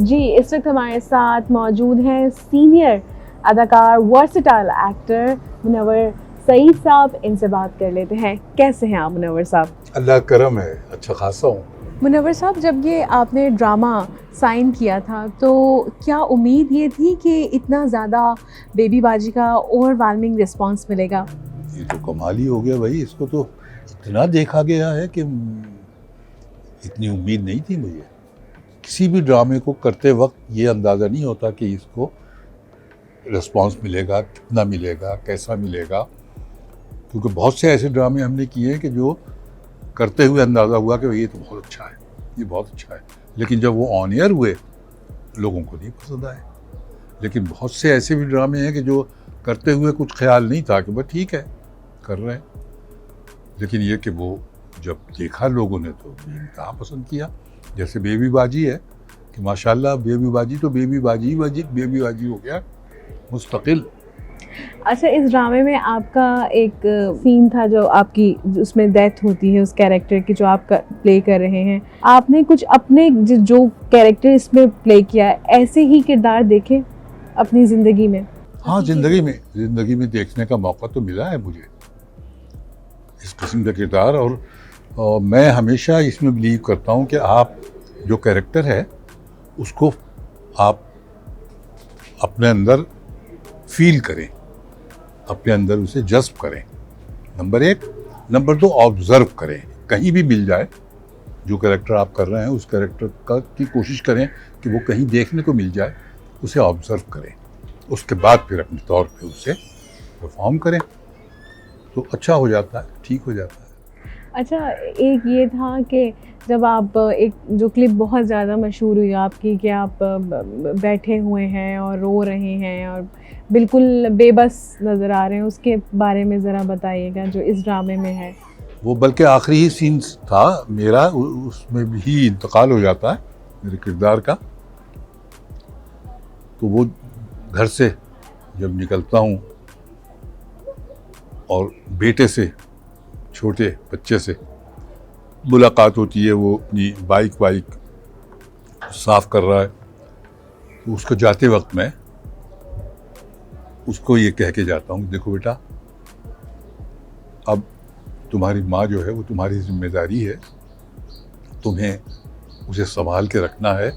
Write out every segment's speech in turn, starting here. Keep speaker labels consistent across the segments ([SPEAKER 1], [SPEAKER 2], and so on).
[SPEAKER 1] जी, इस वक्त हमारे साथ मौजूद हैं सीनियर अदाकार वर्सेटाइल एक्टर मुनव्वर सईद साहब। इनसे बात कर लेते हैं। कैसे हैं आप मुनव्वर साहब?
[SPEAKER 2] अल्लाह करम है, अच्छा खासा हूँ।
[SPEAKER 1] मुनव्वर साहब, जब ये आपने ड्रामा साइन किया था तो क्या उम्मीद ये थी कि इतना ज़्यादा बेबी बाजी का ओवरवेलमिंग रिस्पांस मिलेगा?
[SPEAKER 2] ये तो कमाल ही हो गया भाई, इसको तो इतना देखा गया है कि इतनी उम्मीद नहीं थी मुझे। किसी भी ड्रामे को करते वक्त ये अंदाज़ा नहीं होता कि इसको रिस्पांस मिलेगा, कितना मिलेगा, कैसा मिलेगा, क्योंकि बहुत से ऐसे ड्रामे हमने किए हैं कि जो करते हुए अंदाज़ा हुआ कि ये तो बहुत अच्छा है, ये बहुत अच्छा है, लेकिन जब वो ऑन एयर हुए लोगों को नहीं पसंद आए। लेकिन बहुत से ऐसे भी ड्रामे हैं कि जो करते हुए कुछ ख्याल नहीं था कि बस ठीक है कर रहे हैं, लेकिन ये कि वो जब देखा लोगों ने तो कहाँ पसंद किया। जैसे बेबी बाजी है कि माशाल्लाह बेबी बाजी तो बेबी बाजी हो गया मुस्तकिल।
[SPEAKER 1] अच्छा, इस ड्रामे में आपका एक सीन था जो आपकी उसमें डेथ होती है उस कैरेक्टर की जो आप प्ले कर रहे हैं। आपने कुछ अपने जो कैरेक्टर इसमें प्ले किया ऐसे ही किरदार देखे अपनी ज़िंदगी में?
[SPEAKER 2] हाँ, ज़िंदगी में देखने का मौका तो मिला है मुझे इस किस्म का किरदार, और मैं हमेशा इसमें बिलीव करता हूँ कि आप जो कैरेक्टर है उसको आप अपने अंदर फील करें, अपने अंदर उसे जज्ब करें, नंबर एक। नंबर दो, ऑब्जर्व करें। कहीं भी मिल जाए जो कैरेक्टर आप कर रहे हैं उस कैरेक्टर की कोशिश करें कि वो कहीं देखने को मिल जाए, उसे ऑब्जर्व करें, उसके बाद फिर अपने तौर पे उसे परफॉर्म करें तो अच्छा हो जाता है, ठीक हो जाता है।
[SPEAKER 1] अच्छा, एक ये था कि जब आप एक जो क्लिप बहुत ज़्यादा मशहूर हुई आपकी कि आप बैठे हुए हैं और रो रहे हैं और बिल्कुल बेबस नज़र आ रहे हैं, उसके बारे में ज़रा बताइएगा जो इस ड्रामे में है।
[SPEAKER 2] वो बल्कि आखिरी ही सीन था मेरा, उसमें भी इंतकाल हो जाता है मेरे किरदार का। तो वो घर से जब निकलता हूँ और बेटे से, छोटे बच्चे से मुलाकात होती है, वो अपनी बाइक साफ कर रहा है, तो उसको जाते वक्त मैं उसको ये कह के जाता हूँ, देखो बेटा, अब तुम्हारी माँ जो है वो तुम्हारी जिम्मेदारी है, तुम्हें उसे संभाल के रखना है।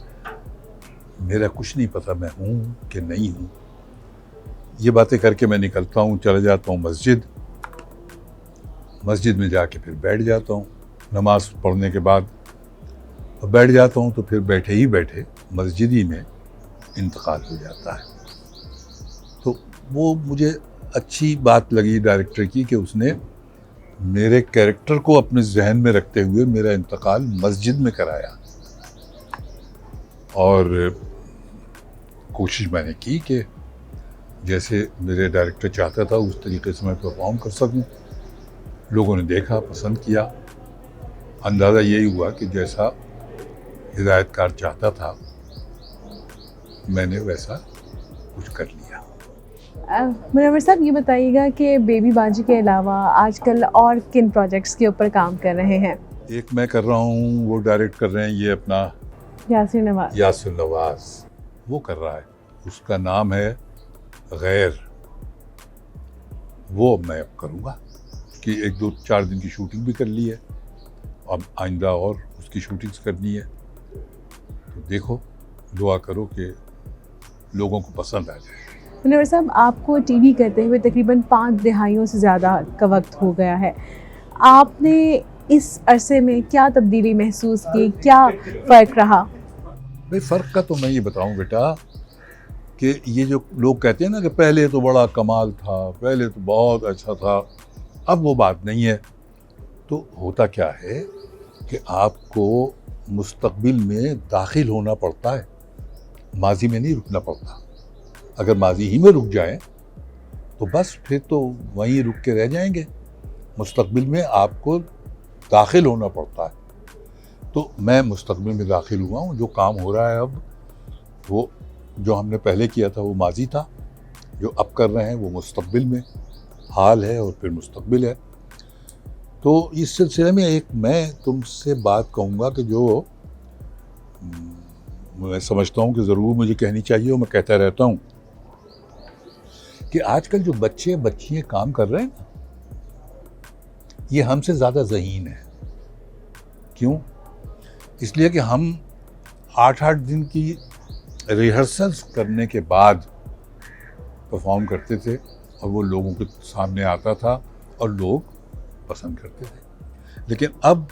[SPEAKER 2] मेरा कुछ नहीं पता मैं हूँ कि नहीं हूँ। ये बातें करके मैं निकलता हूँ, चला जाता हूँ मस्जिद में जाके फिर बैठ जाता हूँ। नमाज पढ़ने के बाद बैठ जाता हूँ तो फिर बैठे ही बैठे मस्जिद ही में इंतकाल हो जाता है। तो वो मुझे अच्छी बात लगी डायरेक्टर की कि उसने मेरे कैरेक्टर को अपने जहन में रखते हुए मेरा इंतकाल मस्जिद में कराया, और कोशिश मैंने की कि जैसे मेरे डायरेक्टर चाहता था उस तरीके से मैं परफॉर्म कर सकूं। लोगों ने देखा, पसंद किया। अंदाज़ा यही हुआ कि जैसा हिदायतकार चाहता था मैंने वैसा कुछ कर लिया।
[SPEAKER 1] मुनव्वर साहब, ये बताइएगा कि बेबी बाजी के अलावा आजकल और किन प्रोजेक्ट्स के ऊपर काम कर रहे हैं?
[SPEAKER 2] एक मैं कर रहा हूँ, वो डायरेक्ट कर रहे हैं ये अपना
[SPEAKER 1] यासिर नवाज,
[SPEAKER 2] वो कर रहा है, उसका नाम है गैर। वो मैं अब करूँगा कि 1-2-4 दिन की शूटिंग भी कर ली है, अब आइंदा और उसकी शूटिंग्स करनी है। तो देखो, दुआ करो कि लोगों को पसंद आ जाए।
[SPEAKER 1] मुनव्वर साहब, आपको टीवी करते हुए तकरीबन 5 दहाइयों से ज़्यादा का वक्त हो गया है। आपने इस अरसे में क्या तब्दीली महसूस की, क्या फ़र्क रहा?
[SPEAKER 2] भाई फ़र्क का तो मैं ये बताऊँ बेटा कि ये जो लोग कहते हैं ना कि पहले तो बड़ा कमाल था, पहले तो बहुत अच्छा था, अब वो बात नहीं है। तो होता क्या है कि आपको मुस्तकबिल में दाखिल होना पड़ता है, माजी में नहीं रुकना पड़ता। अगर माजी ही में रुक जाएं तो बस फिर तो वहीं रुक के रह जाएंगे। मुस्तकबिल में आपको दाखिल होना पड़ता है। तो मैं मुस्तकबिल में दाखिल हुआ हूँ। जो काम हो रहा है अब, वो जो हमने पहले किया था वो माजी था, जो अब कर रहे हैं वो मुस्तकबिल में, हाल है और फिर मुस्तकबिल है। तो इस सिलसिले में एक मैं तुमसे बात कहूँगा कि जो मैं समझता हूँ कि ज़रूर मुझे कहनी चाहिए और मैं कहता रहता हूँ कि आजकल जो बच्चे बच्चियाँ काम कर रहे हैं ना, ये हमसे ज़्यादा ज़हीन है। क्यों? इसलिए कि हम 8-8 दिन की रिहर्सल्स करने के बाद परफॉर्म करते थे और वो लोगों के सामने आता था और लोग पसंद करते थे। लेकिन अब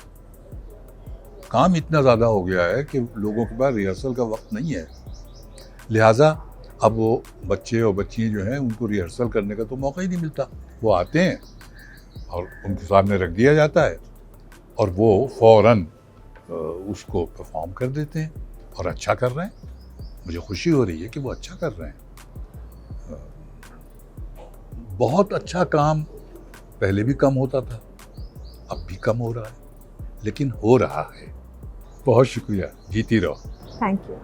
[SPEAKER 2] काम इतना ज़्यादा हो गया है कि लोगों के पास रिहर्सल का वक्त नहीं है, लिहाजा अब वो बच्चे और बच्चियाँ जो हैं उनको रिहर्सल करने का तो मौका ही नहीं मिलता। वो आते हैं और उनके सामने रख दिया जाता है और वो फ़ौरन उसको परफॉर्म कर देते हैं और अच्छा कर रहे हैं। मुझे खुशी हो रही है कि वो अच्छा कर रहे हैं। बहुत अच्छा काम पहले भी कम होता था, अब भी कम हो रहा है, लेकिन हो रहा है। बहुत शुक्रिया, जीती रहो।
[SPEAKER 1] Thank you.